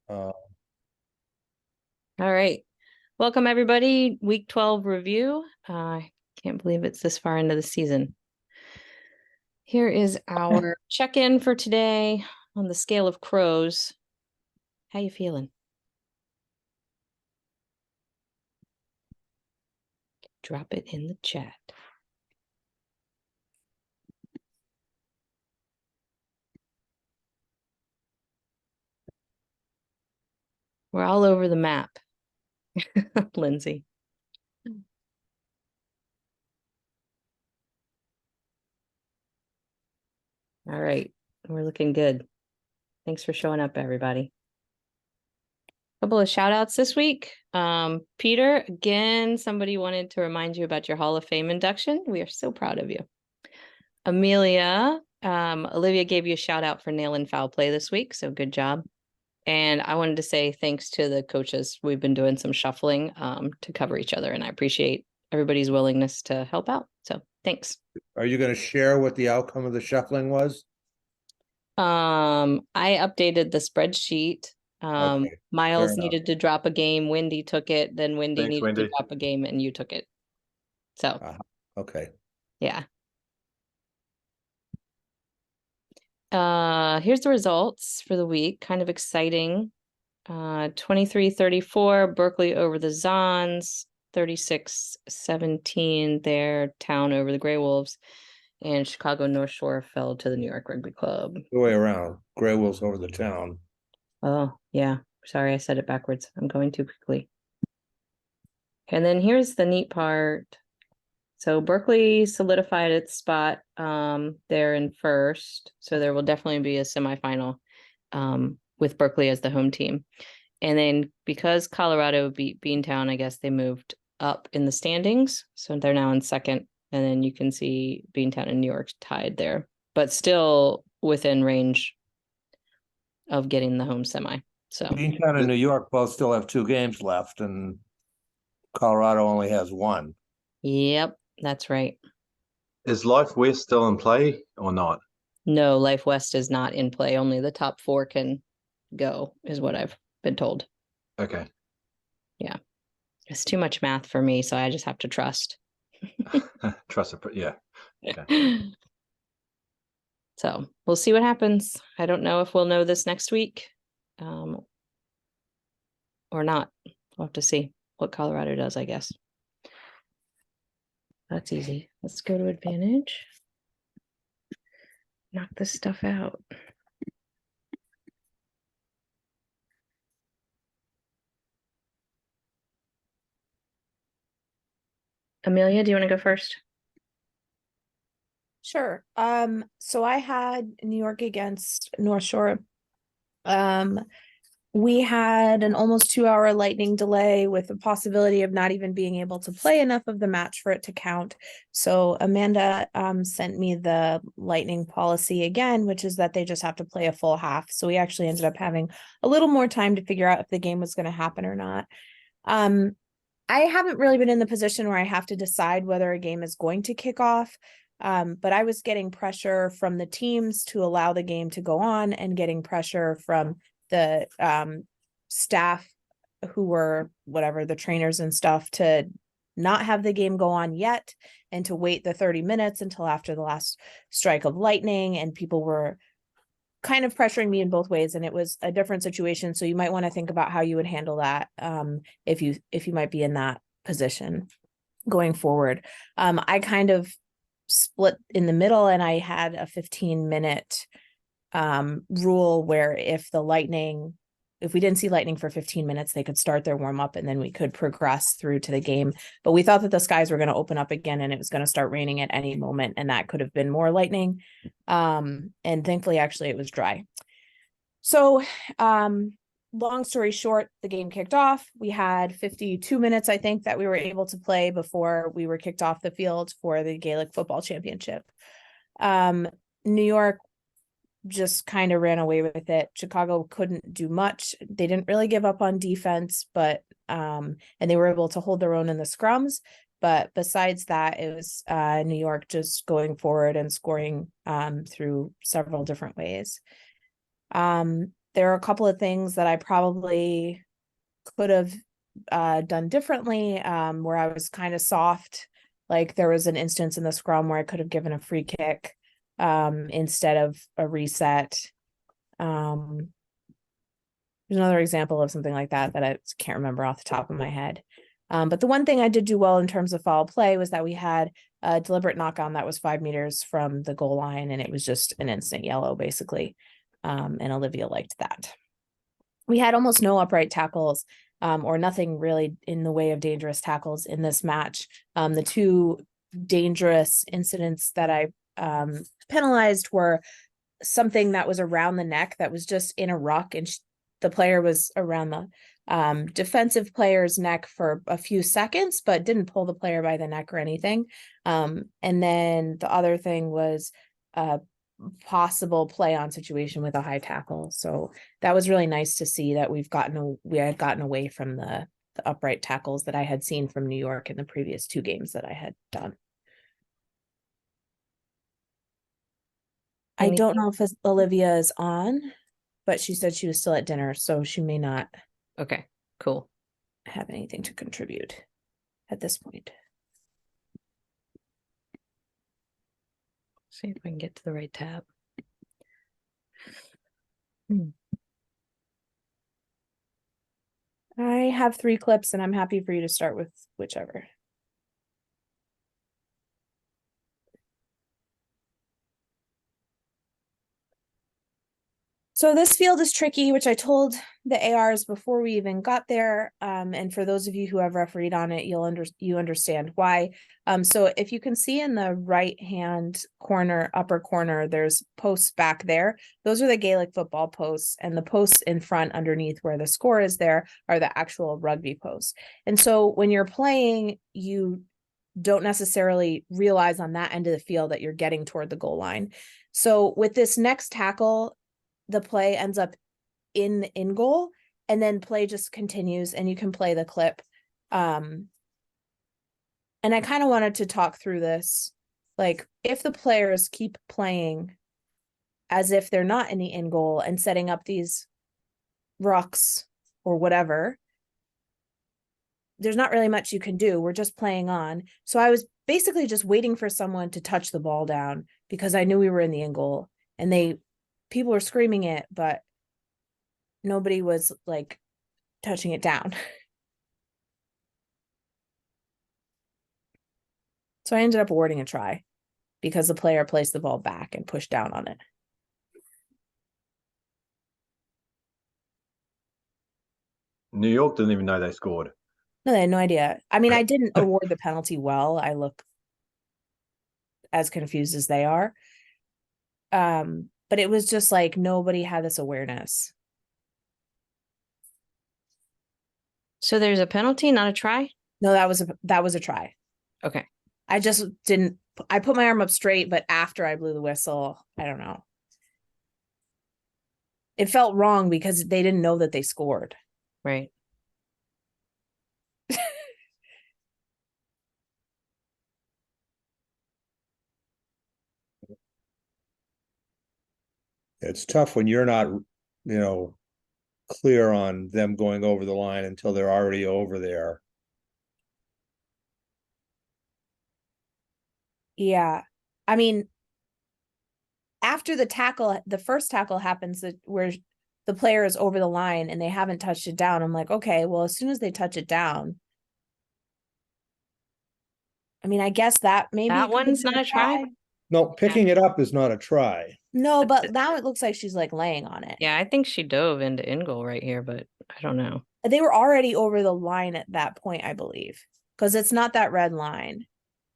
Uh, All right. Welcome, everybody. Week 12 review. I can't believe it's this far into the season. Here is our check-in for today on the scale of crows. How you feeling? Drop it in the chat. We're all over the map, Lindsay. All right. We're looking good. Thanks for showing up, everybody. Couple of shout outs this week. Peter, again, somebody wanted to remind you about your Hall of Fame induction. We are so proud of you. Amelia, Olivia gave you a shout out for nailing foul play this week, so good job. And I wanted to say thanks to the coaches. We've been doing some shuffling to cover each other, and I appreciate everybody's willingness to help out. So thanks. are you going to share what the outcome of the shuffling was? I updated the spreadsheet. Okay, fair Miles enough. needed to drop a game, Wendy took it, then Wendy Thanks, needed to Wendy. drop a game, and you took it. So Okay. yeah. Here's the results for the week. Kind of exciting. 23-34, Berkeley over the Zons, 36-17, their town over the Grey Wolves, and Chicago North Shore fell to the New York Rugby Club. The way around. Grey Wolves over the town. Oh, yeah. Sorry, I said it backwards. I'm going too quickly. And then here's the neat part. So Berkeley solidified its spot there in first. So there will definitely be a semifinal with Berkeley as the home team. And then because Colorado beat Beantown, I guess they moved up in the standings. So they're now in second. And then you can see Beantown and New York tied there, but still within range of getting the home semi. So Beantown and New York both still have 2 games left, and Colorado only has 1. yep, that's right. Is Life West still in play or not? No, Life West is not in play. Only the top 4 can go, is what I've been told. Okay. Yeah. It's too much math for me, so I just have to trust. Trust it. Yeah. Okay. So we'll see what happens. I don't know if we'll know this next week or not. We'll have to see what Colorado does, I guess. That's easy. Let's go to advantage. Knock this stuff out. Amelia, do you want to go first? Sure. So I had New York against North Shore. We had an almost 2-hour lightning delay with the possibility of not even being able to play enough of the match for it to count. So Amanda sent me the lightning policy again, which is that they just have to play a full half. So we actually ended up having a little more time to figure out if the game was going to happen or not. I haven't really been in the position where I have to decide whether a game is going to kick off. But I was getting pressure from the teams to allow the game to go on and getting pressure from the staff who were the trainers and stuff to not have the game go on yet and to wait the 30 minutes until after the last strike of lightning. And people were kind of pressuring me in both ways, and it was a different situation. So you might want to think about how you would handle that if you might be in that position going forward. I kind of split in the middle, and I had a 15-minute rule where if we didn't see lightning for 15 minutes, they could start their warm up and then we could progress through to the game. But we thought that the skies were going to open up again and it was going to start raining at any moment, and that could have been more lightning. And thankfully, actually, it was dry. So long story short, the game kicked off. We had 52 minutes, I think, that we were able to play before we were kicked off the field for the Gaelic Football Championship. New York just kind of ran away with it. Chicago couldn't do much. They didn't really give up on defense, but and they were able to hold their own in the scrums. But besides that, it was New York just going forward and scoring through several different ways. there are a couple of things that I probably could have done differently, where I was kind of soft. Like there was an instance in the scrum where I could have given a free kick instead of a reset. There's another example of something like that that I can't remember off the top of my head. But the one thing I did do well in terms of foul play was that we had a deliberate knock-on that was 5 meters from the goal line, and it was just an instant yellow, basically. And Olivia liked that. We had almost no upright tackles, or nothing really in the way of dangerous tackles in this match. The two dangerous incidents that I penalized were something that was around the neck that was just in a ruck, and the player was around the defensive player's neck for a few seconds, but didn't pull the player by the neck or anything. And then the other thing was possible play on situation with a high tackle. So that was really nice to see that we had gotten away from the upright tackles that I had seen from New York in the previous 2 games that I had done. I don't know if Olivia is on, but she said she was still at dinner, so she may not Okay, cool. have anything to contribute at this point. See if I can get to the right tab. I have 3 clips and I'm happy for you to start with whichever. So this field is tricky, which I told the ARs before we even got there. And for those of you who have refereed on it, you understand why. So if you can see in the right-hand corner, upper corner, there's posts back there. Those are the Gaelic football posts, and the posts in front underneath where the score is there are the actual rugby posts. And so when you're playing, you don't necessarily realize on that end of the field that you're getting toward the goal line. So with this next tackle, the play ends up in goal, and then play just continues, and you can play the clip. And I kind of wanted to talk through this. Like, if the players keep playing as if they're not in the in goal and setting up these rucks or whatever, there's not really much you can do. We're just playing on. So I was basically just waiting for someone to touch the ball down because I knew we were in the in goal, and people were screaming it, but nobody was like touching it down. So I ended up awarding a try because the player placed the ball back and pushed down on it. New York didn't even know they scored. No, they had no idea. I mean, I didn't award the penalty well. I look as confused as they are. But it was just like nobody had this awareness. So there's a penalty, not a try? No, that was a try. Okay. I just didn't. I put my arm up straight, but after I blew the whistle, I don't know. It felt wrong because they didn't know that they scored. Right. It's tough when you're not, clear on them going over the line until they're already over there. Yeah. I mean, after the first tackle happens where the player is over the line and they haven't touched it down, I'm like, okay, well, as soon as they touch it down, I mean, I guess that maybe That one's not a try? No, picking it up is not a try. No, but now it looks like she's like laying on it. Yeah, I think she dove into in goal right here, but I don't know. They were already over the line at that point, I believe, because it's not that red line.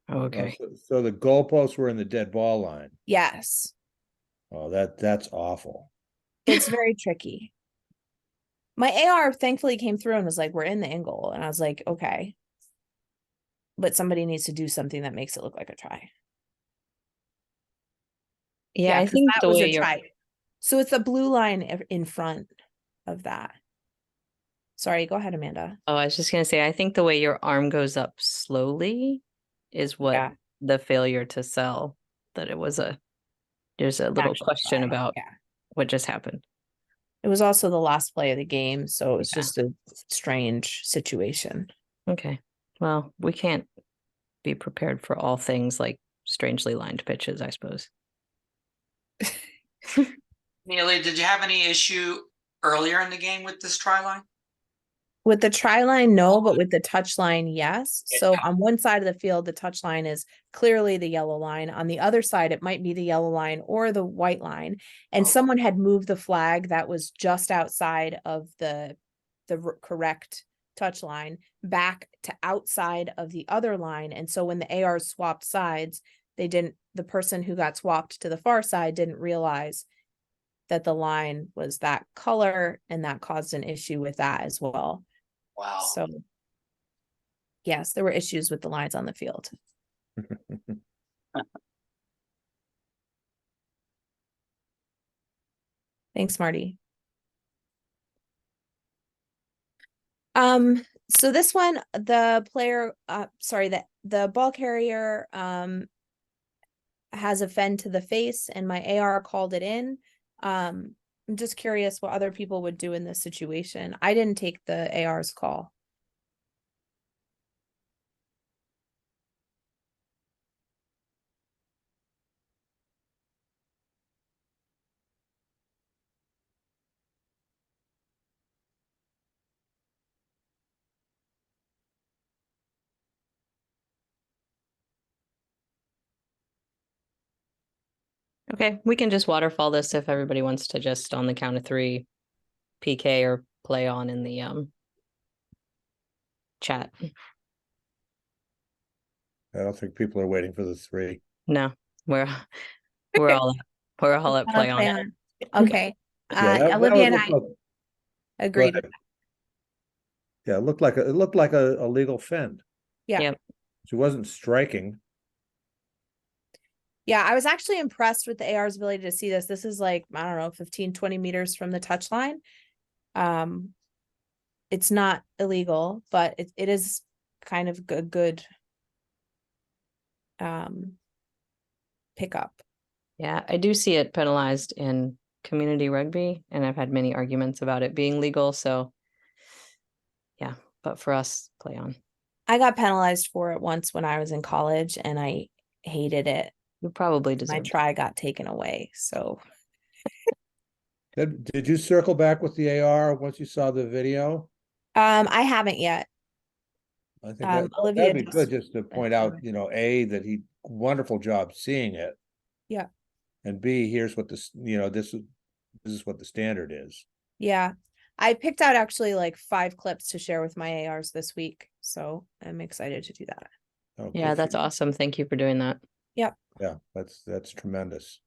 Oh, okay. So the goalposts were in the dead ball line. Yes. Oh, that's awful. It's very tricky. My AR thankfully came through and was like, we're in the in goal. And I was like, okay. But somebody needs to do something that makes it look like a try. Yeah, I 'cause think that the was way a you're try. So it's the blue line in front of that. Sorry, go ahead, Amanda. Oh, I was just gonna say, I think the way your arm goes up slowly is what Yeah. the failure to sell that there's a little Actual question try, about yeah. what just happened. It was also the last play of the game, so it was Yeah. just a strange situation. Okay, well, we can't be prepared for all things like strangely lined pitches, I suppose. Neely, did you have any issue earlier in the game with this try line? With the try line, no, but with the touch line, yes. So Yeah. on one side of the field, the touch line is clearly the yellow line. On the other side, it might be the yellow line or the white line. And Oh. someone had moved the flag that was just outside of the correct touch line back to outside of the other line. And so when the ARs swapped sides, the person who got swapped to the far side didn't realize that the line was that color, and that caused an issue with that as well. Wow. So yes, there were issues with the lines on the field. Thanks, Marty. So this one, the player, the ball carrier has a fend to the face, and my AR called it in. I'm just curious what other people would do in this situation. I didn't take the AR's call. Okay, we can just waterfall this if everybody wants to just on the count of 3 PK or play on in the chat. I don't think people are waiting for the 3. No, we're we're all at play on it. Okay. That Olivia would and look I like- go agreed. ahead. Yeah, it looked like a legal fend. Yeah. Yep. She wasn't striking. Yeah, I was actually impressed with the AR's ability to see this. This is like, I don't know, 15, 20 meters from the touch line. It's not illegal, but it is kind of a good pickup. Yeah, I do see it penalized in community rugby, and I've had many arguments about it being legal. So, yeah, but for us, play on. I got penalized for it once when I was in college, and I hated it. You probably My deserve it. try got taken away. So Did you circle back with the AR once you saw the video? I haven't yet. I think that Olivia that'd be good just to point out, A, that he wonderful job seeing it. Yeah. And B, here's what this is what the standard is. Yeah. I picked out actually like 5 clips to share with my ARs this week. So I'm excited to do that. Oh, Yeah, good for that's you. awesome. Thank you for doing that. Yeah, that's tremendous.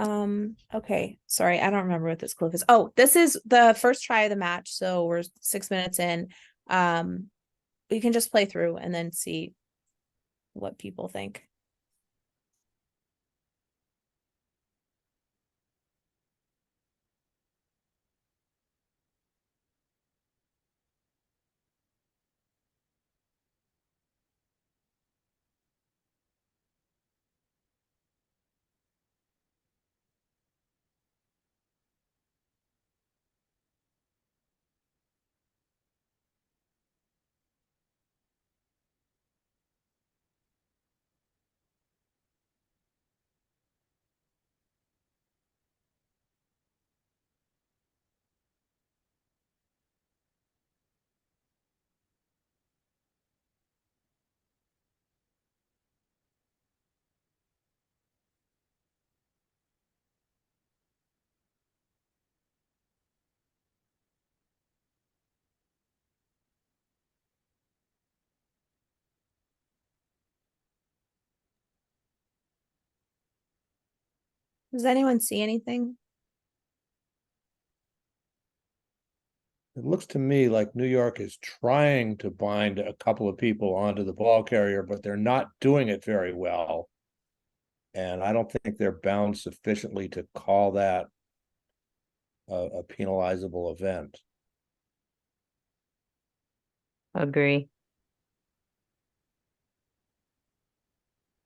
Okay. Sorry, I don't remember what this clip is. Oh, this is the first try of the match. So we're 6 minutes in. We can just play through and then see what people think. Does anyone see anything? It looks to me like New York is trying to bind a couple of people onto the ball carrier, but they're not doing it very well. And I don't think they're bound sufficiently to call that a penalizable event. Agree.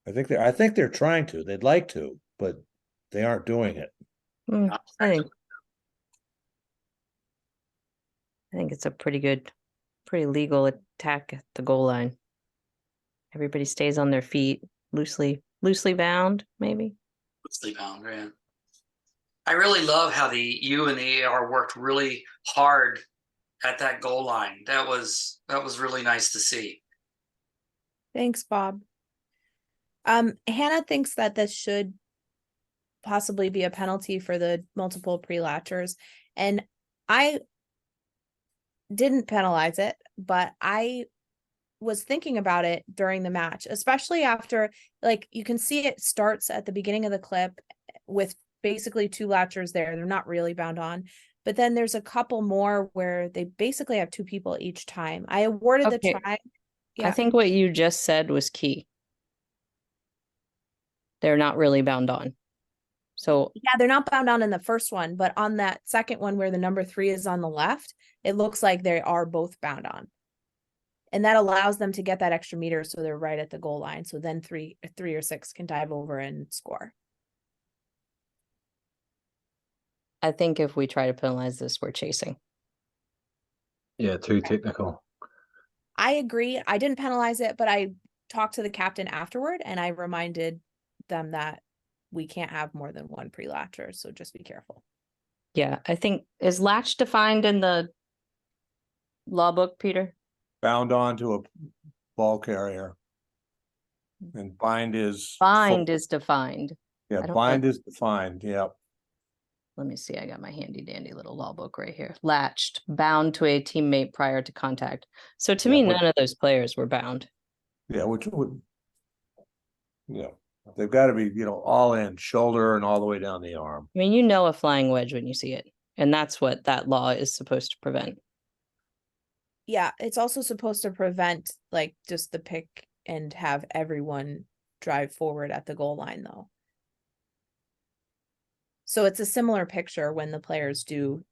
I think they're trying to. They'd like to, but they aren't doing it. I think I think it's a pretty legal attack at the goal line. Everybody stays on their feet, loosely bound, maybe. Loosely bound, yeah. I really love how the U and the AR worked really hard at that goal line. That was really nice to see. Thanks, Bob. Hannah thinks that this should possibly be a penalty for the multiple pre-latchers, and I didn't penalize it, but I was thinking about it during the match, especially after, like, you can see it starts at the beginning of the clip with basically 2 latchers there. They're not really bound on, but then there's a couple more where they basically have 2 people each time. I awarded Okay. the try. I Yeah. think what you just said was key. They're not really bound on. So Yeah, they're not bound on in the first one, but on that second one where the number 3 is on the left, it looks like they are both bound on. And that allows them to get that extra meter, so they're right at the goal line. So then 3 or 6 can dive over and score. I think if we try to penalize this, we're chasing. Yeah, too technical. I agree. I didn't penalize it, but I talked to the captain afterward and I reminded them that we can't have more than 1 pre-latcher, so just be careful. Yeah, I think, is latch defined in the law book, Peter? Bound onto a ball carrier. And bind is. Bind is defined. Yeah, I don't bind know. is defined, yeah. Let me see, I got my handy dandy little law book right here. Latched, bound to a teammate prior to contact. So to Yeah, me, what- none of those players were bound. Yeah, which would. Yeah, they've got to be, all in, shoulder and all the way down the arm. I mean, you know a flying wedge when you see it. And that's what that law is supposed to prevent. Yeah, it's also supposed to prevent, like, just the pick and have everyone drive forward at the goal line, though. So it's a similar picture when the players do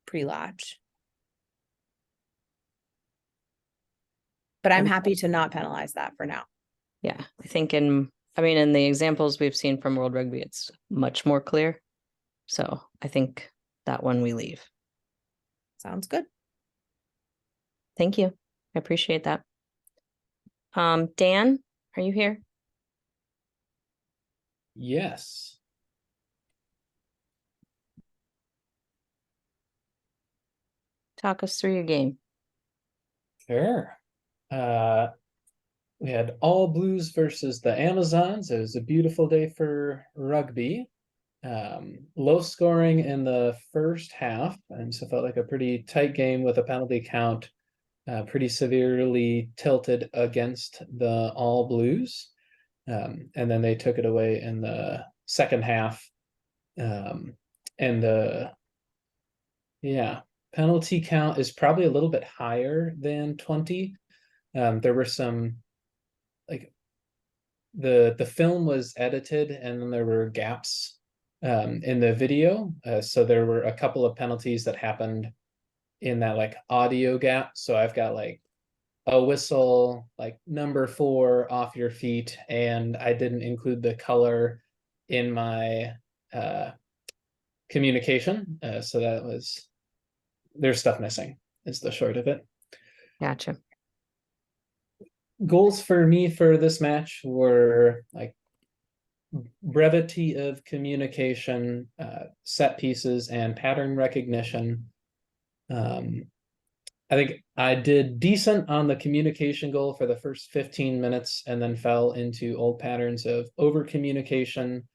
pre-latch. But I'm happy to not penalize that for now. Yeah, I think in the examples we've seen from World Rugby, it's much more clear. So I think that one we leave. Sounds good. Thank you. I appreciate that. Dan, are you here? Yes. Talk us through your game. Sure. We had All Blues versus the Amazons. It was a beautiful day for rugby. Low scoring in the first half, and so felt like a pretty tight game with a penalty count pretty severely tilted against the All Blues. And then they took it away in the second half. And the penalty count is probably a little bit higher than 20. There were some, like, the film was edited and then there were gaps in the video. So there were a couple of penalties that happened in that, like, audio gap. So I've got, like, a whistle, like, number 4 off your feet, and I didn't include the color in my communication. So that was, there's stuff missing, is the short of it. Gotcha. Goals for me for this match were, like, brevity of communication, set pieces, and pattern recognition. I think I did decent on the communication goal for the first 15 minutes and then fell into old patterns of over communication,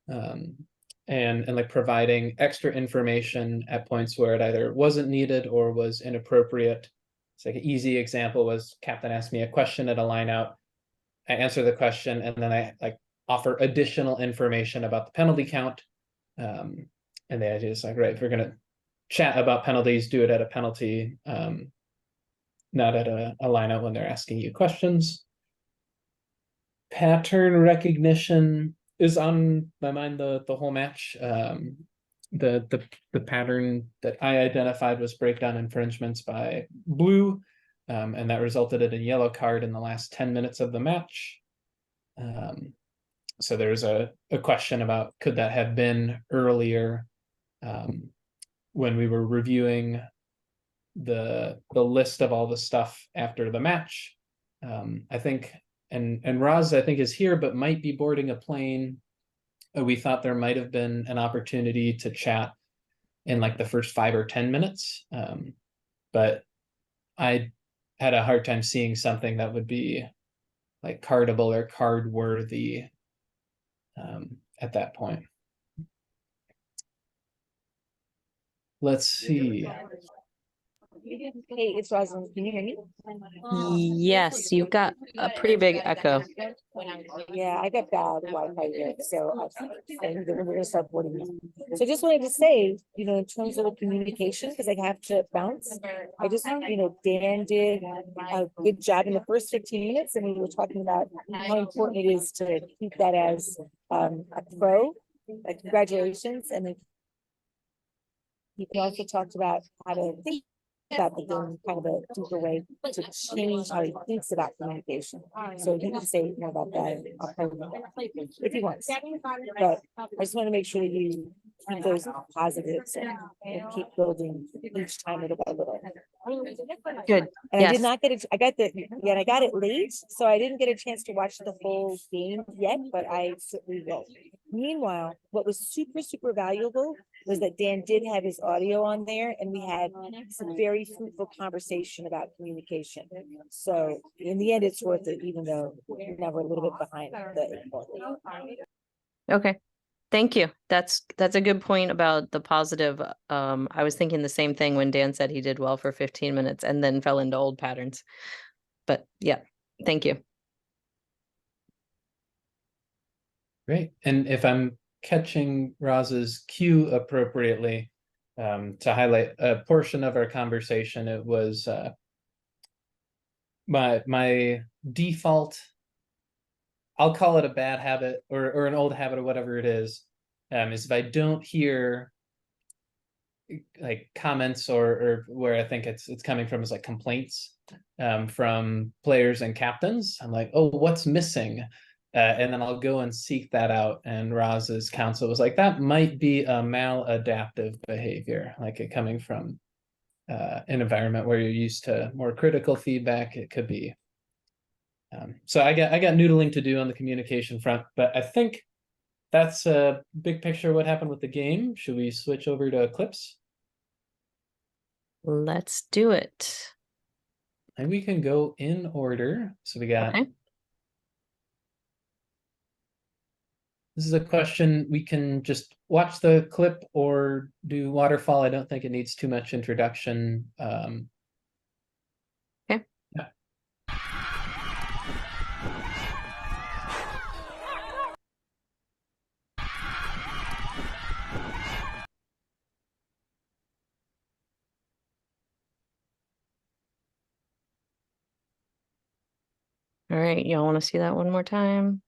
and like providing extra information at points where it either wasn't needed or was inappropriate. It's like an easy example was captain asked me a question at a line out. I answer the question and then I, like, offer additional information about the penalty count. And the idea is, like, right, if we're going to chat about penalties, do it at a penalty, not at a line out when they're asking you questions. Pattern recognition is on my mind the whole match. The pattern that I identified was breakdown infringements by Blue, and that resulted in a yellow card in the last 10 minutes of the match. So there's a question about, could that have been earlier? When we were reviewing the list of all the stuff after the match. I think, and Roz, I think, is here, but might be boarding a plane. We thought there might have been an opportunity to chat in like the first 5 or 10 minutes. But I had a hard time seeing something that would be like cardable or card worthy at that point. Let's see. Hey, it's Rosalind. Can you hear me? Yes, you've got a pretty big echo. Yeah, I got bad Wi-Fi here, so I'm gonna start boarding now. So I just wanted to say, in terms of the communication, because I have to bounce, I just, Dan did a good job in the first 15 minutes, and we were talking about how important it is to keep that as a pro, like congratulations, and then he also talked about how to think about the game kind of a deeper way to change how he thinks about communication. So he can say more about that if he wants. But I just want to make sure that you keep those positives and keep building each time little by little. Good. And I did Yes. not get it. I got it late, so I didn't get a chance to watch the whole game yet, but I certainly will. Meanwhile, what was super, super valuable was that Dan did have his audio on there, and we had some very fruitful conversation about communication. So in the end, it's worth it, even though now we're a little bit behind the 8 ball. Okay. Thank you. That's a good point about the positive. I was thinking the same thing when Dan said he did well for 15 minutes and then fell into old patterns. But yeah, thank you. Great. And if I'm catching Roz's cue appropriately, to highlight a portion of our conversation, it was my default, I'll call it a bad habit or an old habit or whatever it is if I don't hear like comments or where I think it's coming from is like complaints from players and captains, I'm like, oh, what's missing? And then I'll go and seek that out. And Roz's counsel was like, that might be a maladaptive behavior, like it coming from an environment where you're used to more critical feedback. It could be. So I got noodling to do on the communication front, but I think that's a big picture of what happened with the game. Should we switch over to clips? Let's do it. And we can go in order. So we got. Okay. This is a question we can just watch the clip or do waterfall. I don't think it needs too much introduction. Okay. Yeah. All right. Y'all want to see that one more time?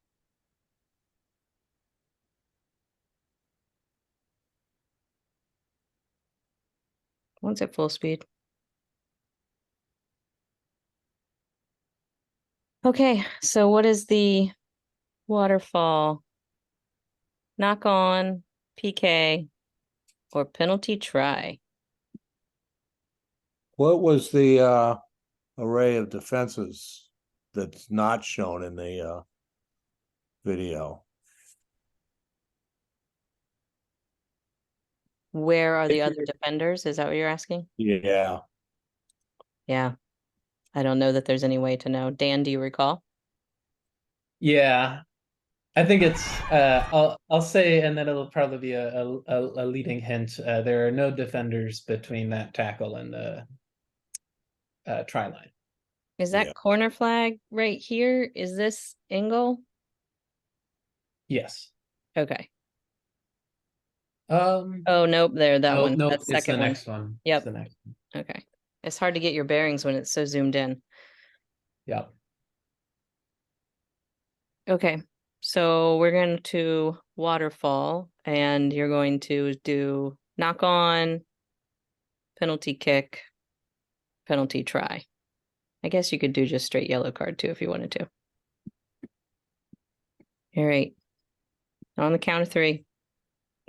Once at full speed. Okay, so what is the waterfall? Knock on, PK, or penalty try? What was the array of defenses that's not shown in the video? Where are the If other defenders? Is that what you're asking? Yeah. Yeah. I don't know that there's any way to know. Dan, do you recall? Yeah, I think it's I'll say, and then it'll probably be a leading hint. There are no defenders between that tackle and the try line. Is that Yeah. corner flag right here? Is this Engel? Yes. Okay. Oh, Oh, nope, there, that one. nope, That it's the second one. next one. Yep. It's the next one. Okay. It's hard to get your bearings when it's so zoomed in. Yep. Okay. So we're going to waterfall and you're going to do knock on, penalty kick, penalty try. I guess you could do just straight yellow card too if you wanted to. All right. On the count of 3.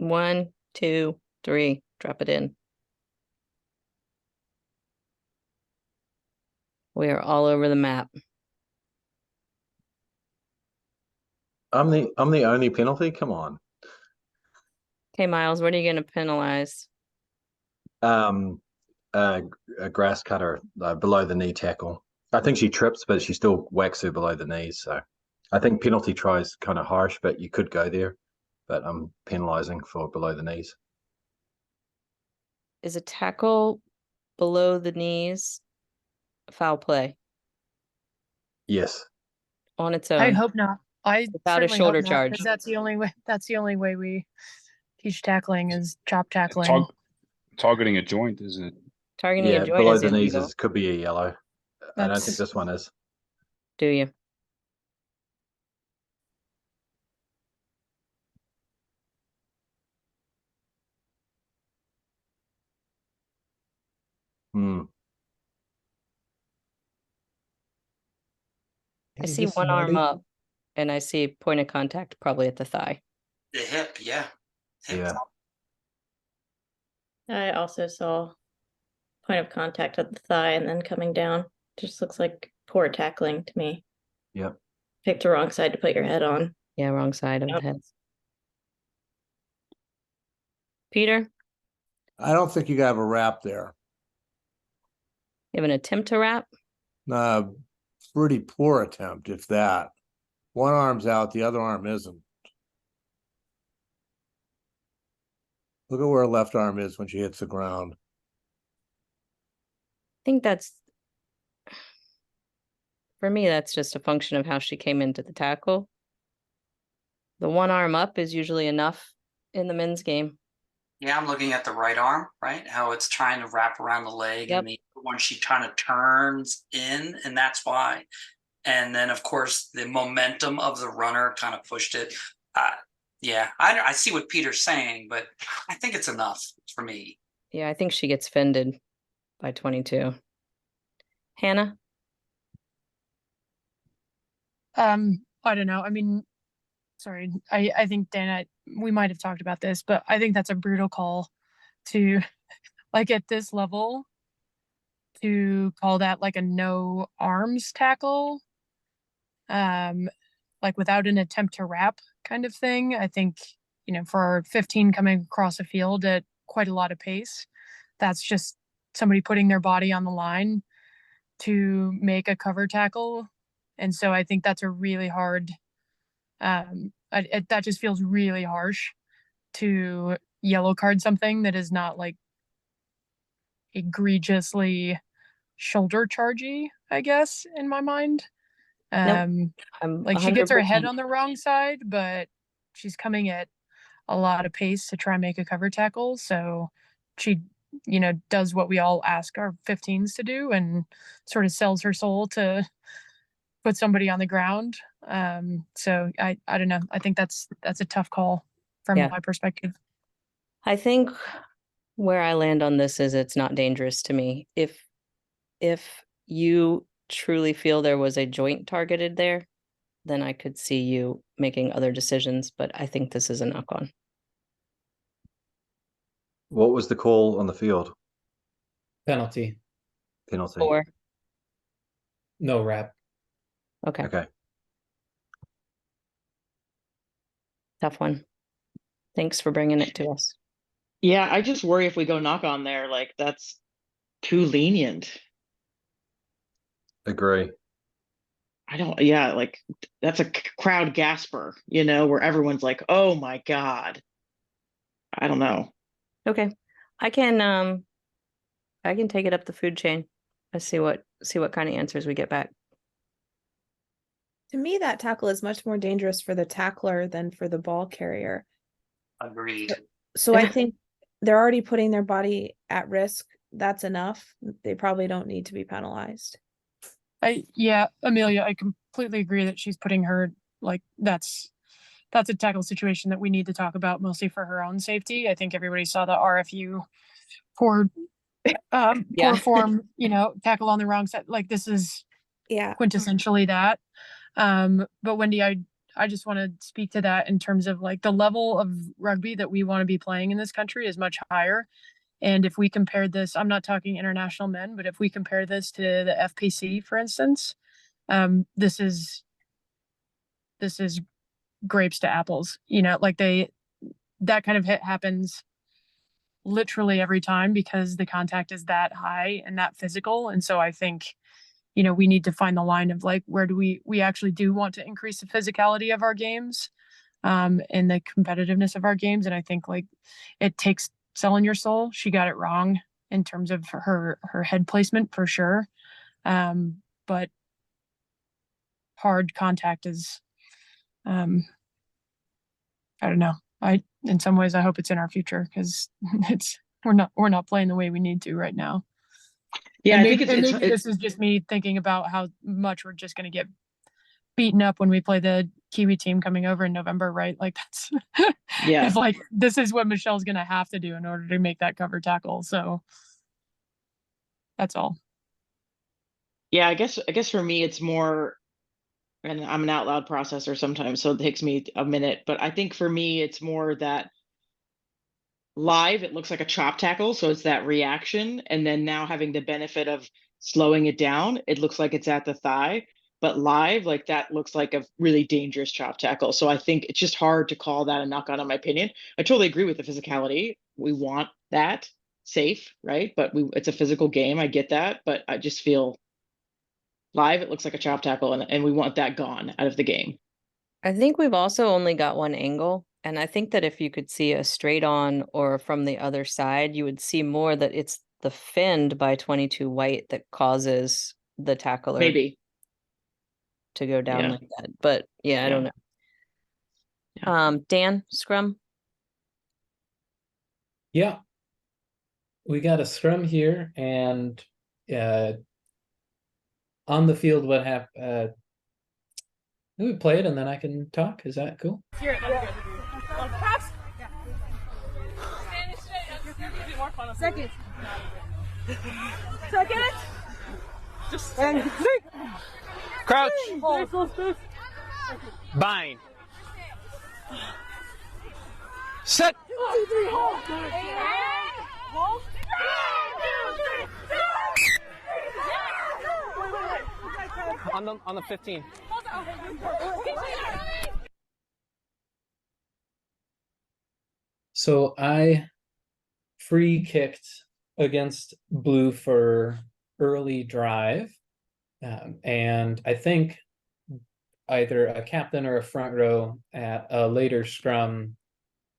1, 2, 3. Drop it in. We are all over the map. I'm the only penalty. Come on. Okay, Miles, what are you gonna penalize? A grass cutter below the knee tackle. I think she trips, but she still whacks her below the knees. So I think penalty try is kind of harsh, but you could go there. But I'm penalizing for below the knees. Is a tackle below the knees foul play Yes. on its I'd own hope not. I without a certainly shoulder hope not, charge? because that's the only way. That's the only way we teach tackling is chop tackling. Targeting a joint, isn't it? Targeting Yeah, a joint below is the knees illegal. could be a yellow. I don't think That's- this one is. Do you? Hmm. I see one arm up and I see point of contact probably at the thigh. The hip, yeah. Hip. Yeah. I also saw point of contact at the thigh and then coming down. Just looks like poor tackling to me. Yep. Picked the wrong side to put your head on. Yeah, wrong side of Yep. the head. Peter, I don't think you have a wrap there. you have an attempt to wrap? Pretty poor attempt, if that. One arm's out, the other arm isn't. Look at where her left arm is when she hits the ground. I think that's, for me, that's just a function of how she came into the tackle. The one arm up is usually enough in the men's game. Yeah, I'm looking at the right arm, right? How it's trying to wrap around the leg, Yep. and the one she kind of turns in, and that's why. And then, of course, the momentum of the runner kind of pushed it. Yeah, I see what Peter's saying, but I think it's enough for me. Yeah, I think she gets fended by 22. Hannah? I don't know. I mean, sorry. I think Dana, we might have talked about this, but I think that's a brutal call to like at this level to call that like a no arms tackle. Like without an attempt to wrap kind of thing. I think, you know, for 15 coming across a field at quite a lot of pace, that's just somebody putting their body on the line to make a cover tackle. And so I think that's a really hard, that just feels really harsh to yellow card something that is not like egregiously shoulder chargy, I guess, in my mind. I'm Like she gets her head 100%. on the wrong side, but she's coming at a lot of pace to try and make a cover tackle. So she, you know, does what we all ask our 15s to do and sort of sells her soul to put somebody on the ground. So I don't know. I think that's a tough call from Yeah. my perspective. I think where I land on this is it's not dangerous to me. If you truly feel there was a joint targeted there, then I could see you making other decisions, but I think this is a knock on. What was the call on the field? Penalty. Penalty. Or, No wrap. okay, Okay. tough one. Thanks for bringing it to us. Yeah, I just worry if we go knock on there, like that's too lenient. Agree. Yeah, like that's a crowd gasper, you know, where everyone's like, oh my God. I don't know. Okay, I can take it up the food chain. Let's see what kind of answers we get back. To me, that tackle is much more dangerous for the tackler than for the ball carrier. Agreed. So I Yeah. think they're already putting their body at risk. That's enough. They probably don't need to be penalized. Yeah, Amelia, I completely agree that she's putting her like that's a tackle situation that we need to talk about mostly for her own safety. I think everybody saw the RFU poor Yeah. poor form, you know, tackle on the wrong side. Like this is Yeah. quintessentially that. But Wendy, I just want to speak to that in terms of like the level of rugby that we want to be playing in this country is much higher. And if we compared this, I'm not talking international men, but if we compare this to the FPC, for instance, this is grapes to apples. You know, like that kind of hit happens literally every time because the contact is that high and that physical. And so I think, you know, we need to find the line of like, where do we actually do want to increase the physicality of our games, and the competitiveness of our games. And I think like it takes selling your soul. She got it wrong in terms of her head placement for sure. But hard contact is, I don't know. In some ways, I hope it's in our future because we're not playing the way we need to right now. Yeah, And I think maybe it's this is just me thinking about how much we're just going to get beaten up when we play the Kiwi team coming over in November, right? Like that's yeah. it's like this is what Michelle's going to have to do in order to make that cover tackle. So that's all. Yeah, I guess for me it's more, and I'm an out loud processor sometimes, so it takes me a minute, but I think for me it's more that live it looks like a chop tackle, so it's that reaction, and then now having the benefit of slowing it down, it looks like it's at the thigh, but live, like that looks like a really dangerous chop tackle. So I think it's just hard to call that a knockout, in my opinion. I totally agree with the physicality. We want that safe, right? But it's a physical game. I get that, but I just feel live it looks like a chop tackle, and we want that gone out of the game. I think we've also only got one angle. And I think that if you could see a straight on or from the other side, you would see more that it's the finned by 22 white that causes the tackler Maybe. to go down Yeah. like that. But yeah, I don't know. Yeah. Dan, scrum. Yeah. We got a scrum here, and on the field, what happened? We play it, and then I can talk. Is that cool? Second. Just Crouch. Bind. Set. On the 15. So I free kicked against blue for early drive. And I think either a captain or a front row at a later scrum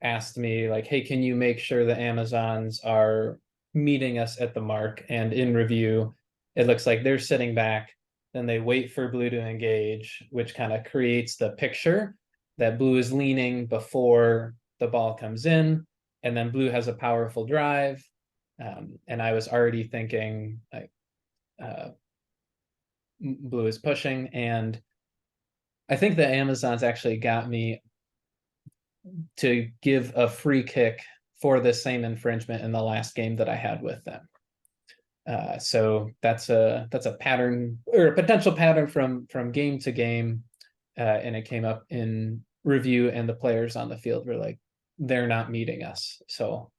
asked me like, hey, can you make sure the Amazons are meeting us at the mark? And in review, it looks like they're sitting back. Then they wait for blue to engage, which kind of creates the picture that blue is leaning before the ball comes in. And then blue has a powerful drive. And I was already thinking like blue is pushing. And I think the Amazons actually got me to give a free kick for the same infringement in the last game that I had with them. So that's a pattern or a potential pattern from game to game. And it came up in review, and the players on the field were like, they're not meeting us. So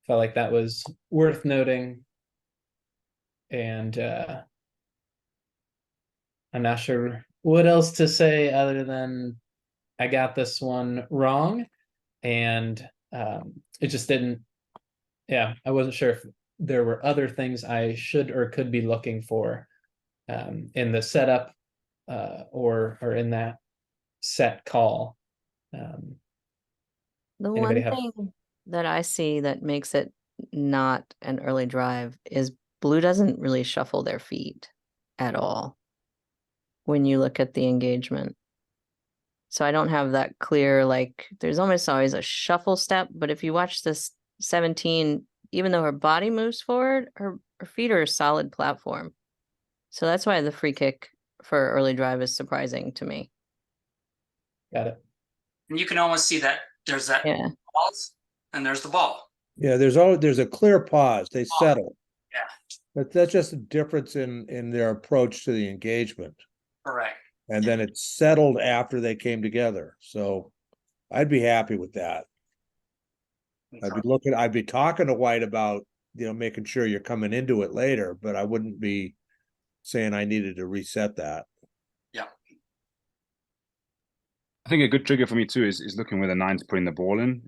felt like that was worth noting. And I'm not sure what else to say other than I got this one wrong, and it just didn't. Yeah, I wasn't sure if there were other things I should or could be looking for in the setup or in that set call. The one thing that I see that makes it not an early drive is blue doesn't really shuffle their feet at all when you look at the engagement. So I don't have that clear, like there's almost always a shuffle step, but if you watch this 17, even though her body moves forward, her feet are a solid platform. So that's why the free kick for early drive is surprising to me. Got it. And you can almost see that there's that pause and there's the ball. Yeah, there's a clear pause. They settle. Yeah. But that's just a difference in their approach to the engagement. Correct. And then it settled after they came together. So I'd be happy with that. I'd be talking to White about, making sure you're coming into it later, but I wouldn't be saying I needed to reset that. Yeah. I think a good trigger for me too is looking where the nine's putting the ball in.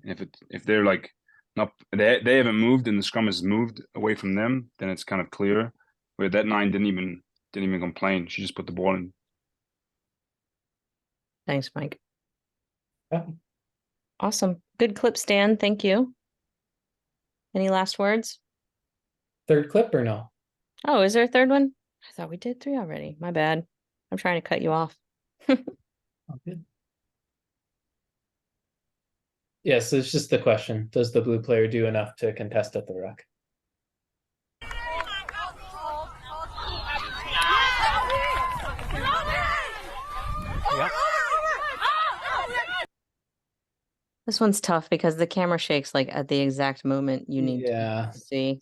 If they're like not they haven't moved and the scrum has moved away from them, then it's kind of clear. Where that nine didn't even complain. She just put the ball in. Thanks, Mike. Yeah. Awesome. Good clip, Stan. Thank you. Any last words? Third clip or no? Oh, is there a third one? I thought we did 3 already. My bad. I'm trying to cut you off. Okay. Yes, it's just the question. Does the blue player do enough to contest at the ruck? This one's tough because the camera shakes like at the exact moment you need Yeah. to see.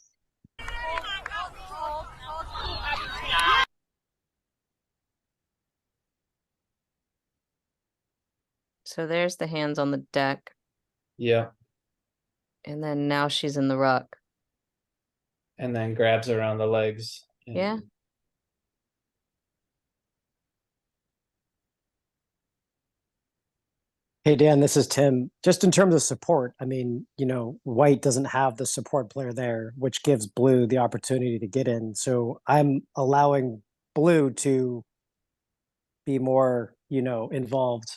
So there's the hands on the deck, Yeah. and then now she's in the ruck. And then grabs around the legs. Yeah. and- Hey, Dan, this is Tim. Just in terms of support, I mean, White doesn't have the support player there, which gives Blue the opportunity to get in. So I'm allowing Blue to be more, involved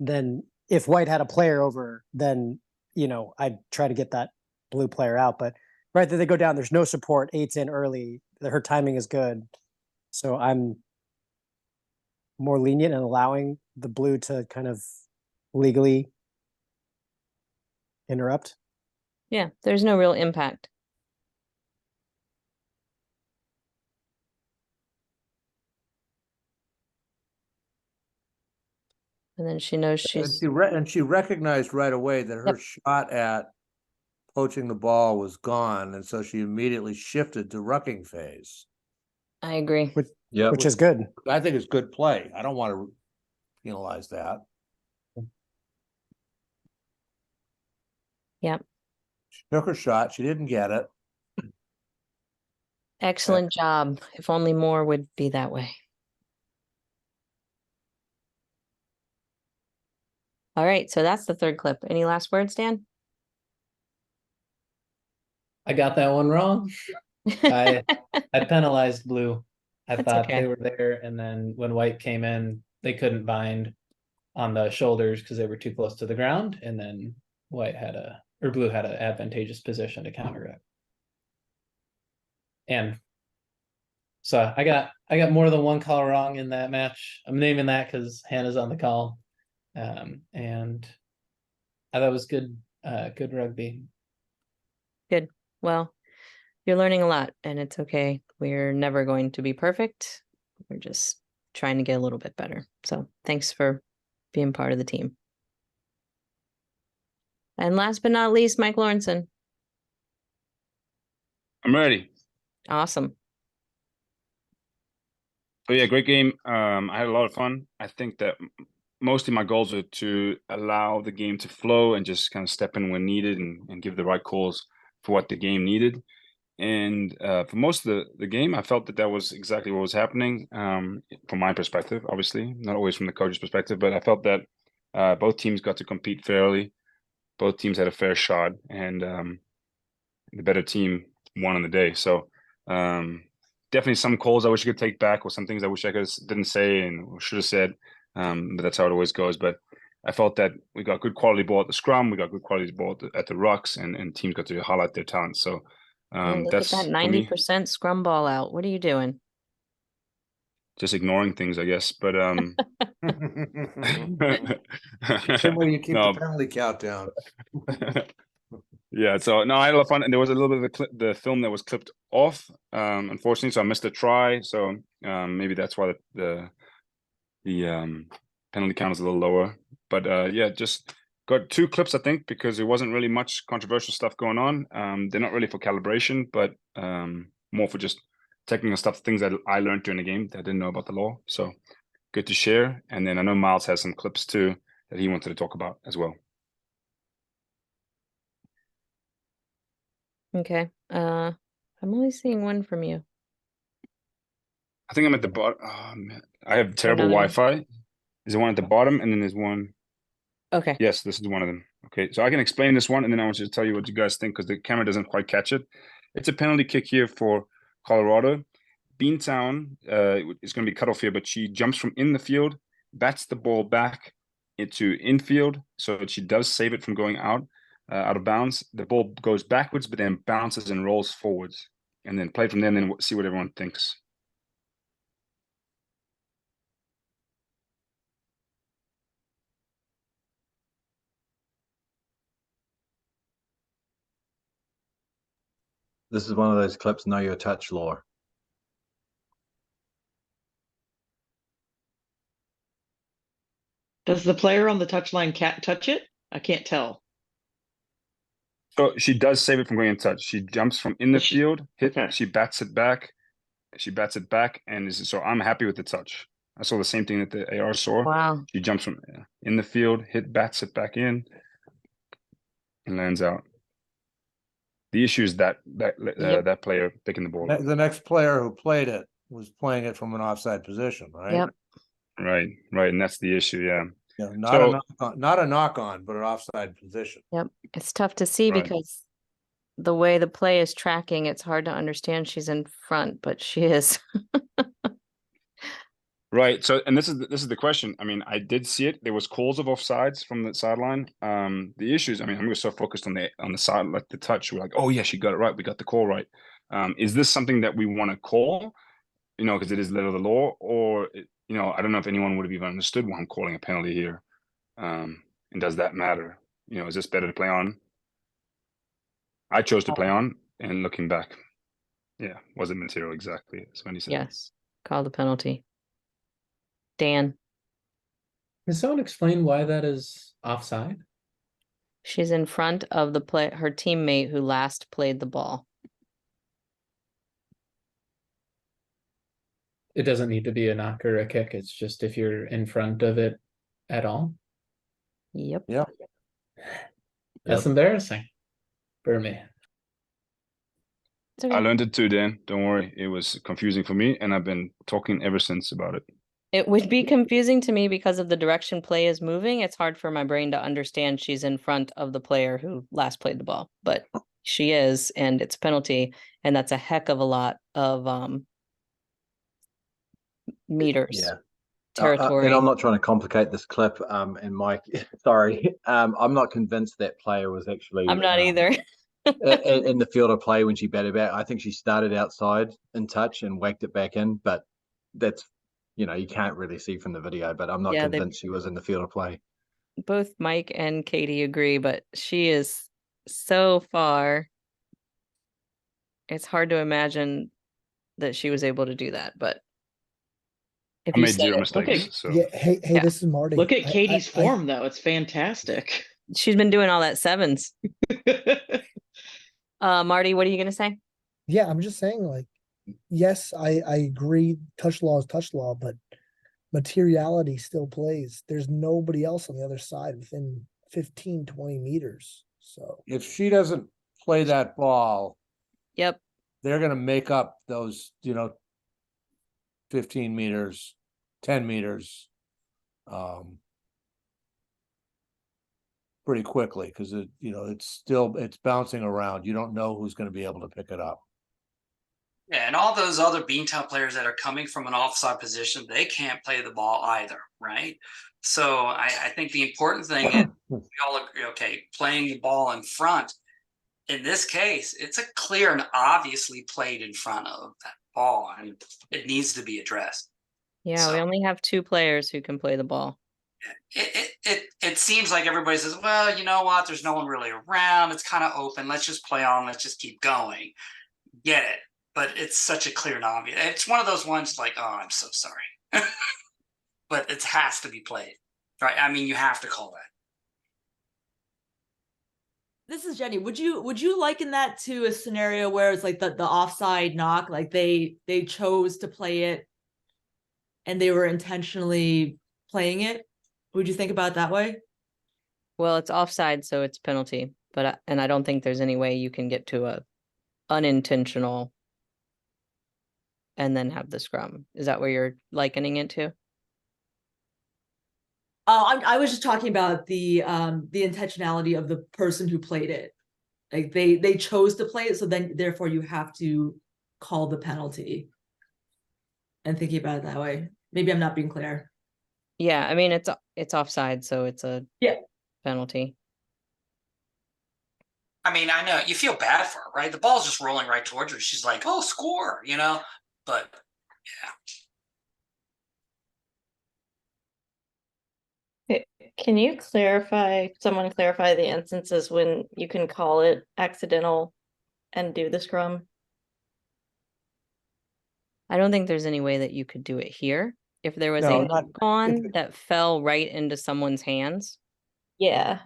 than if White had a player over, then, I'd try to get that Blue player out. But right that they go down, there's no support. 8's in early. Her timing is good. So I'm more lenient and allowing the Blue to kind of legally interrupt. Yeah, there's no real impact. And then she knows And she's she recognized right away that her shot at poaching the ball was gone, and so she immediately shifted to rucking phase. I agree. Which is good. I think it's good play. I don't want to penalize that. Yep. She took her shot. She didn't get it. Excellent job. If only more would be that way. All right, so that's the third clip. Any last words, Dan? I got that one wrong. I penalized Blue. I That's thought okay. they were there, and then when White came in, they couldn't bind on the shoulders because they were too close to the ground, and then Blue had an advantageous position to counter it. And so I got more than one call wrong in that match. I'm naming that because Hannah's on the call. And I thought it was good rugby. Good. Well, you're learning a lot, and it's okay. We're never going to be perfect. We're just trying to get a little bit better. So thanks for being part of the team. And last but not least, Mike Lawrenson. I'm ready. Awesome. Oh yeah, great game. I had a lot of fun. I think that mostly my goals are to allow the game to flow and just kind of step in when needed and give the right calls for what the game needed. And for most of the game, I felt that was exactly what was happening from my perspective, obviously, not always from the coach's perspective, but I felt that both teams got to compete fairly. Both teams had a fair shot, and the better team won on the day. So definitely some calls I wish I could take back, or some things I wish I didn't say and should have said. But that's how it always goes. But I felt that we got good quality ball at the scrum, we got good quality ball at the rucks, and teams got to highlight their talent. So Look that's at that 90% scrum ball out. What are you doing? just ignoring things, I guess. But Same way you keep No. the penalty count down. Yeah, so no, I had a lot of fun, and there was a little bit of the film that was clipped off, unfortunately, so I missed a try. So maybe that's why the penalty count is a little lower. But yeah, just got 2 clips, I think, because there wasn't really much controversial stuff going on. They're not really for calibration, but more for just technical stuff, things that I learned during the game that I didn't know about the law. So good to share. And then I know Miles has some clips too that he wanted to talk about as well. Okay, I'm only seeing one from you. I think I'm at the bottom. Oh man, I have terrible Another one? Wi-Fi. Is there one at the bottom, and then there's one. Okay. Yes, this is one of them. Okay, so I can explain this one, and then I want you to tell you what you guys think because the camera doesn't quite catch it. It's a penalty kick here for Colorado. Beantown is going to be cut off here, but she jumps from in the field, bats the ball back into infield, so that she does save it from going out of bounds. The ball goes backwards, but then bounces and rolls forwards, and then play from there, and then see what everyone thinks. This is one of those clips, know your touch law. Does the player on the touchline touch it? I can't tell. So she does save it from going in touch. She jumps from in the field, she bats it back. She bats it back, and so I'm happy with the touch. I saw the same thing that the AR saw. Wow. She jumps from in the field, bats it back in, and lands out. The issue is that player picking the ball. The next player who played it was playing it from an offside position, right? Yep. Right, and that's the issue. Yeah. Yeah, not a knock on, but an offside position. Yep. It's tough to see Right. because the way the play is tracking, it's hard to understand she's in front, but she is. Right. So, and this is the question. I mean, I did see it. There was calls of offsides from the sideline. The issues. I mean, I'm so focused on the side, like the touch. We're like, oh yeah, she got it right. We got the call right. Is this something that we want to call? You know, because it is letter of the law, or you know, I don't know if anyone would have even understood why I'm calling a penalty here. And does that matter? You know, is this better to play on? I chose to play on, and looking back, yeah, wasn't material exactly as Wendy said. Yes. Call the penalty. Dan. Can someone explain why that is offside? She's in front of her teammate who last played the ball. It doesn't need to be a knock or a kick. It's just if you're in front of it at all. Yep. Yep. That's embarrassing for me. I learned it too, Dan. Don't worry. It was confusing for me, and I've been talking ever since about it. It would be confusing to me because of the direction play is moving. It's hard for my brain to understand she's in front of the player who last played the ball, but she is, and it's a penalty, and that's a heck of a lot of meters. Yeah. Territory. And I'm not trying to complicate this clip. And Mike, sorry, I'm not convinced that player was actually. I'm not either. in the field of play when she batted back. I think she started outside in touch and whacked it back in, but that's, you know, you can't really see from the video, but I'm not convinced she was in the field of play. Both Mike and Katie agree, but she is so far. It's hard to imagine that she was able to do that, but if I you made say zero it- mistakes. So. Yeah, hey, this is Marty. Look at I- Katie's I- form, though. It's fantastic. She's been doing all that sevens. Marty, what are you gonna say? Yeah, I'm just saying, like, yes, I agree. Touch law is touch law, but materiality still plays. There's nobody else on the other side within 15, 20 meters. So If she doesn't play that ball, Yep. they're going to make up those, 15 meters, 10 meters, pretty quickly because it's bouncing around. You don't know who's going to be able to pick it up. Yeah, and all those other Beantown players that are coming from an offside position, they can't play the ball either, right? So I think the important thing is we all agree, okay, playing the ball in front. In this case, it's a clear and obviously played in front of that ball, and it needs to be addressed. Yeah, we only have 2 players who can play the ball. It seems like everybody says, well, you know what? There's no one really around. It's kind of open. Let's just play on. Let's just keep going. Get it. But it's such a clear and obvious. It's one of those ones like, oh, I'm so sorry. But it has to be played, right? I mean, you have to call that. This is Jenny. Would you liken that to a scenario where it's like the offside knock, like they chose to play it and they were intentionally playing it? Would you think about it that way? Well, it's offside, so it's penalty. But and I don't think there's any way you can get to a unintentional and then have the scrum. Is that what you're likening it to? I was just talking about the intentionality of the person who played it. Like they chose to play it, so then therefore you have to call the penalty. And thinking about it that way. Maybe I'm not being clear. Yeah, I mean it's offside, so it's a penalty. I mean, I know you feel bad for her, right? The ball's just rolling right towards her. She's like, "Oh, score," you know. But Can you someone clarify the instances when you can call it accidental and do the scrum? I don't think there's any way that you could do it here. If there was No, a not- knock-on that fell right into someone's hands, Yeah.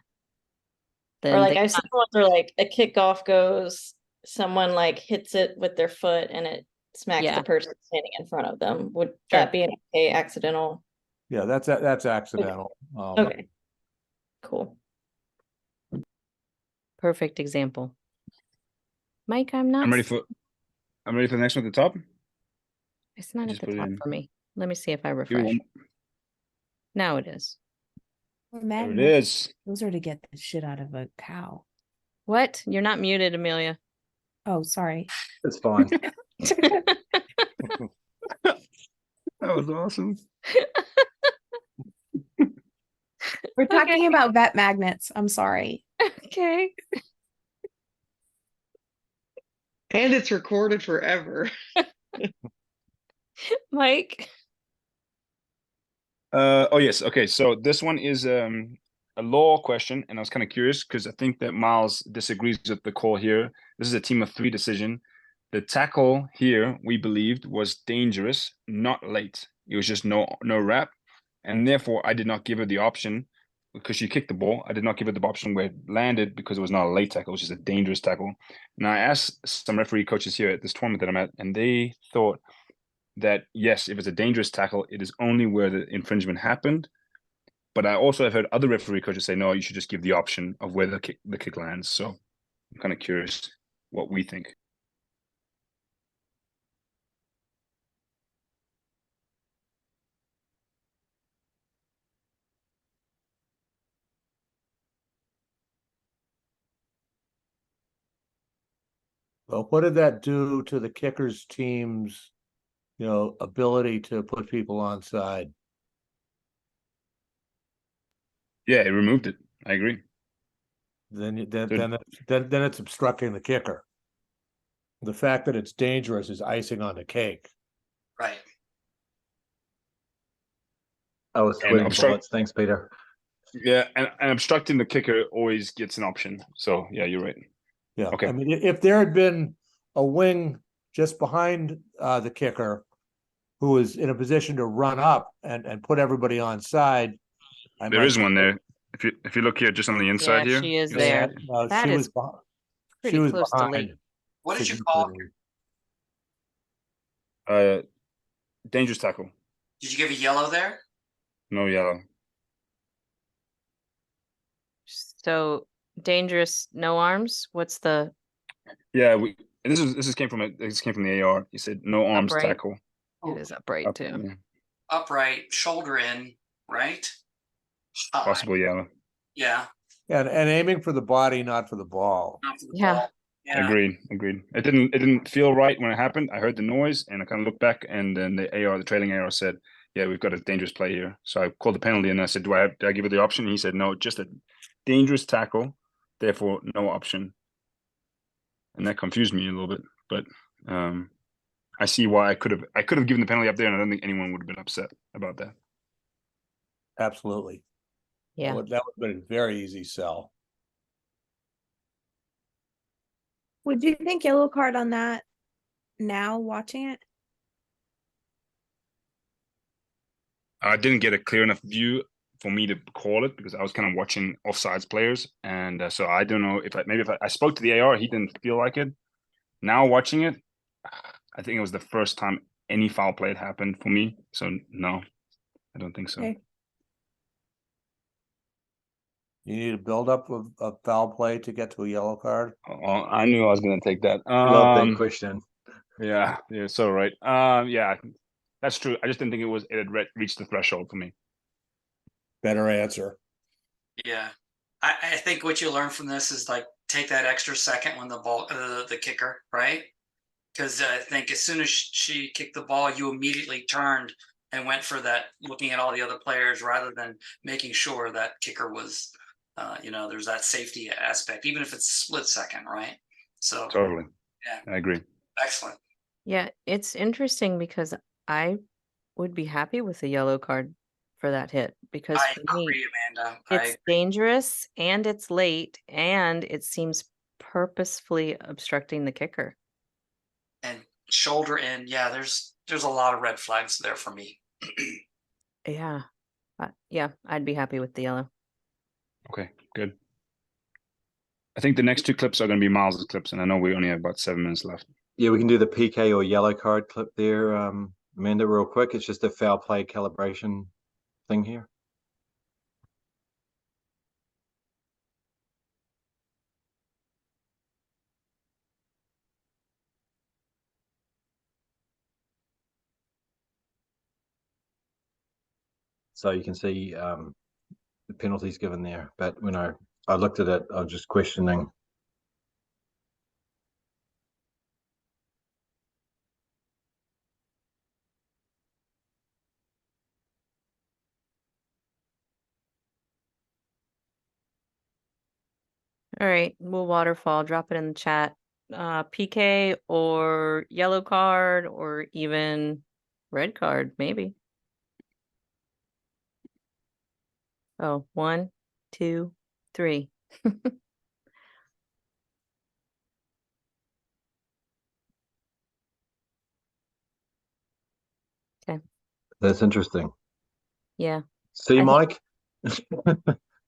then Or like they I've seen ones where like a kickoff goes, someone like hits it with their foot and it smacks Yeah. the person standing in front of them. Would Sure. that be an okay accidental? Yeah, that's accidental. Okay. Cool. perfect example. Mike, I'm not. I'm ready for the next one at the top. It's not at just the put it top in. for me. Let me see if I Give me refresh. one- Now it is. There it is. Those are to get the shit out of a cow. What? You're not muted, Amelia. Oh, sorry. It's fine. That was awesome. We're talking about vet magnets. I'm sorry. Okay. And it's recorded forever. Mike. Oh yes. Okay. So this one is a law question, and I was kind of curious because I think that Miles disagrees with the call here. This is a team of 3 decision. The tackle here, we believed, was dangerous, not late. It was just no wrap, and therefore I did not give her the option because she kicked the ball. I did not give her the option where it landed because it was not a late tackle. It was just a dangerous tackle. And I asked some referee coaches here at this tournament that I'm at, and they thought that yes, if it's a dangerous tackle, it is only where the infringement happened. But I also have heard other referee coaches say, no, you should just give the option of where the kick lands. So I'm kind of curious what we think. Well, what did that do to the kickers team's, ability to put people onside? Yeah, it removed it. I agree. Then it's obstructing the kicker. The fact that it's dangerous is icing on the cake. right. I was And sweating obstruct- bullets. Thanks, Peter. Yeah, and obstructing the kicker always gets an option. So yeah, you're right. Yeah. Okay. I mean, if there had been a wing just behind the kicker who was in a position to run up and put everybody onside. There is one there. If you look here, just on the inside here. she is you'll see there. it. That she is was behind. pretty She was close to behind. late. What did you call? Dangerous tackle. Did you give a yellow there? No yellow. So dangerous, no arms. What's the Yeah, this came from the AR. He said no arms Upright. tackle. it is upright Up- too. yeah, Upright, shoulder in, right? High. possible yellow. Yeah. And aiming for the body, not for the ball. Not for the Yeah. ball. Yeah. Agreed. It didn't feel right when it happened. I heard the noise and I kind of looked back, and then the trailing AR said, "Yeah, we've got a dangerous play here." So I called the penalty and I said, "Did I give it the option?" And he said, "No, just a dangerous tackle, therefore no option." And that confused me a little bit, but I see why I could have given the penalty up there, and I don't think anyone would have been upset about that. Absolutely. Yeah. That would have been a very easy sell. Would you think yellow card on that now watching it? I didn't get a clear enough view for me to call it because I was kind of watching offsides players, and so I don't know if I spoke to the AR, he didn't feel like it. Now watching it, I think it was the first time any foul play had happened for me. So no, I don't think so. Okay. You need a buildup of foul play to get to a yellow card. Oh, I knew I was gonna take that. Love that question. Yeah, you're so right. Yeah, that's true. I just didn't think it had reached the threshold for me. Better answer. Yeah. I think what you learn from this is like take that extra second when the kicker, right? Because I think as soon as she kicked the ball, you immediately turned and went for that, looking at all the other players rather than making sure that kicker was, there's that safety aspect, even if it's a split second, right? So Totally. yeah, I agree. excellent. Yeah, it's interesting because I would be happy with a yellow card for that hit because I for me, agree, Amanda. it's dangerous and it's late and it seems purposefully obstructing the kicker. And shoulder in, yeah, there's a lot of red flags there for me. Yeah. Yeah, I'd be happy with the yellow. Okay, good. I think the next two clips are going to be Miles's clips, and I know we only have about 7 minutes left. Yeah, we can do the PK or yellow card clip there, Amanda, real quick. It's just a foul play calibration thing here. So you can see the penalties given there. But when I looked at it, I was just questioning. All right, we'll waterfall, drop it in the chat. PK or yellow card or even red card, maybe. Oh, 1, 2, 3. Okay. That's interesting. Yeah. See, Mike?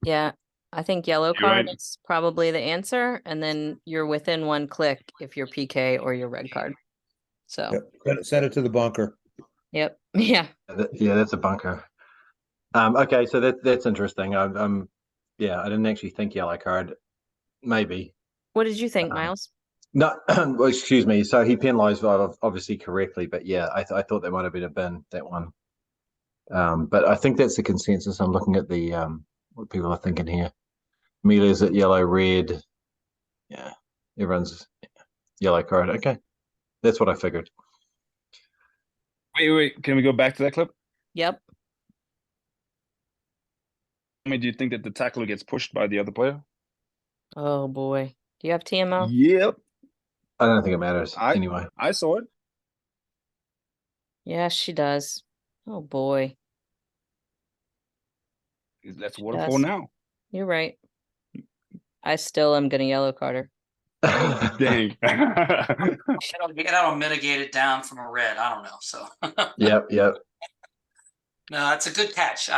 Yeah, I think yellow You're card right. is probably the answer, and then you're within 1 click if you're PK or your red card. So, Yep. Send it to the bunker. yep, yeah. Yeah, that's a bunker. Okay, so that's interesting. I didn't actually think yellow card. Maybe. What did you think, Miles? No, well, excuse me. So he penalised obviously correctly, but yeah, I thought that might have been a bin, that one. But I think that's the consensus. I'm looking at the what people are thinking here. Amelia's at yellow, red. Yeah, everyone's yellow card. Okay, that's what I figured. Wait. Can we go back to that clip? Yep. I mean, do you think that the tackler gets pushed by the other player? Oh boy. Do you have TMO? Yep. I don't think it matters anyway. I saw it. Yeah, she does. Oh boy. That's She waterfall does. now. You're right. I still am gonna yellow card her. Dang. That'll mitigate it down from a red. I don't know. So Yep. no, it's a good catch.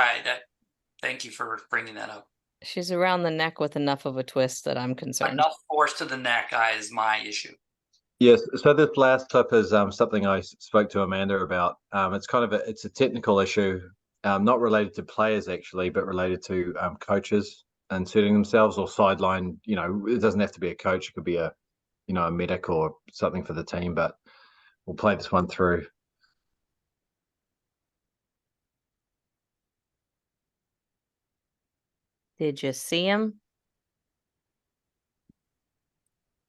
Thank you for bringing that up. She's around the neck with enough of a twist that I'm concerned. Enough force to the neck is my issue. Yes. So this last clip is something I spoke to Amanda about. It's kind of it's a technical issue, not related to players actually, but related to coaches inserting themselves or sideline. It doesn't have to be a coach. It could be a medic or something for the team. But we'll play this one through. Did you see him?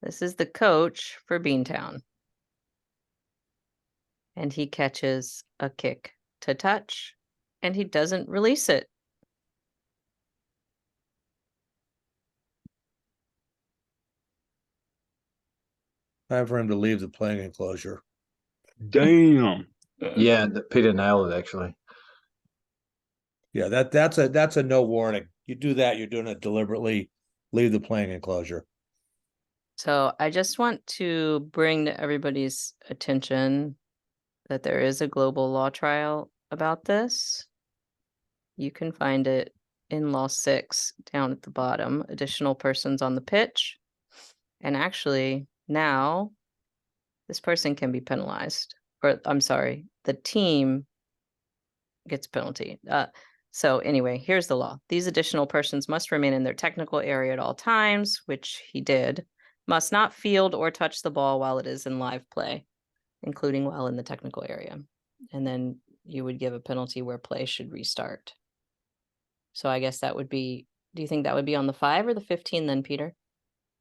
This is the coach for Beantown. And he catches a kick to touch, and he doesn't release it. Time for him to leave the playing enclosure. Damn. Yeah, Peter nailed it actually. Yeah, that's a no warning. You do that, you're doing it deliberately. Leave the playing enclosure. So I just want to bring to everybody's attention that there is a global law trial about this. You can find it in Law 6 down at the bottom, additional persons on the pitch. And actually, now this person can be penalized. Or I'm sorry, the team gets a penalty. So anyway, here's the law. These additional persons must remain in their technical area at all times, which he did, must not field or touch the ball while it is in live play, including while in the technical area. And then you would give a penalty where play should restart. So I guess that would be, do you think that would be on the 5 or the 15 then, Peter?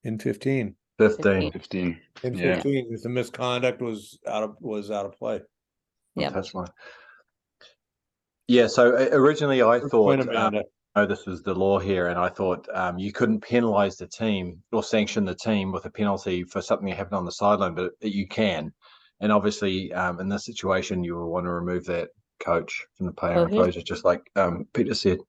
In 15. 15. 15. In Yeah. 15, because the misconduct was out of play. Yeah. Touch line. Yeah, so originally I Good thought, point, Amanda. this was the law here, and I thought you couldn't penalize the team or sanction the team with a penalty for something that happened on the sideline, but you can. And obviously, in this situation, you will want to remove that coach from the player Well, here's- enclosure, just like Peter said,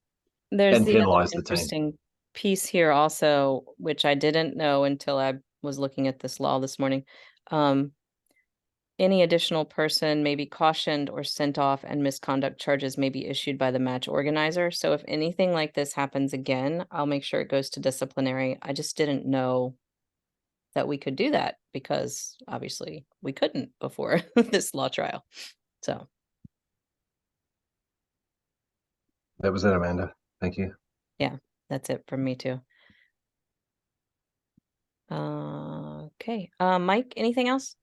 There's and the other penalize the team. interesting piece here also, which I didn't know until I was looking at this law this morning. Any additional person may be cautioned or sent off, and misconduct charges may be issued by the match organizer. So if anything like this happens again, I'll make sure it goes to disciplinary. I just didn't know that we could do that because obviously we couldn't before this law trial. So That was it, Amanda. Thank you. yeah, that's it from me too. Okay. Mike, anything else?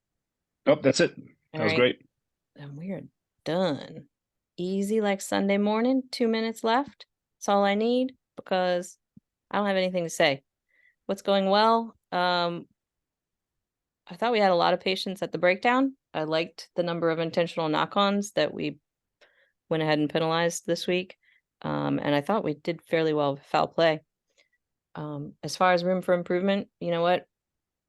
Oh, that's it. That All was right. great. And we're done. Easy like Sunday morning, 2 minutes left. That's all I need because I don't have anything to say. What's going well? I thought we had a lot of patience at the breakdown. I liked the number of intentional knock-ons that we went ahead and penalized this week. And I thought we did fairly well with foul play. As far as room for improvement, you know what?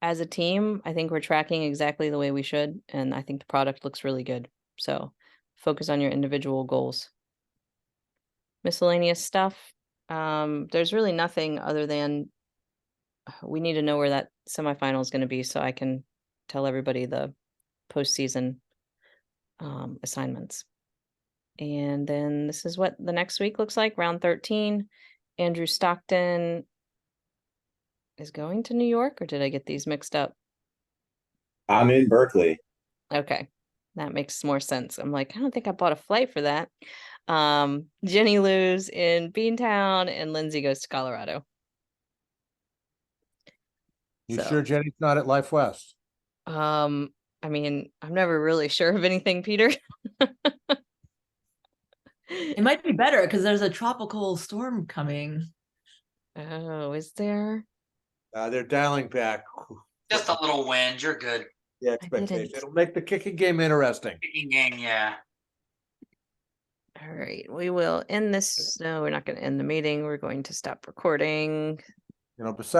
As a team, I think we're tracking exactly the way we should, and I think the product looks really good. So focus on your individual goals. Miscellaneous stuff. There's really nothing other than we need to know where that semifinal is going to be so I can tell everybody the postseason assignments. And then this is what the next week looks like, round 13. Andrew Stockton is going to New York, or did I get these mixed up? I'm in Berkeley. Okay, that makes more sense. I'm like, I don't think I bought a flight for that. Jenny Lou's in Beantown, and Lindsay goes to Colorado. You So- sure Jenny's not at Life West? I mean, I'm never really sure of anything, Peter. It might be better because there's a tropical storm coming. Oh, is there? They're dialing back Just a little wind. You're good. the expectation. It'll make the kicking game interesting. Kicking game, yeah. All right, we will end this. No, we're not going to end the meeting. We're going to stop recording. You know, besides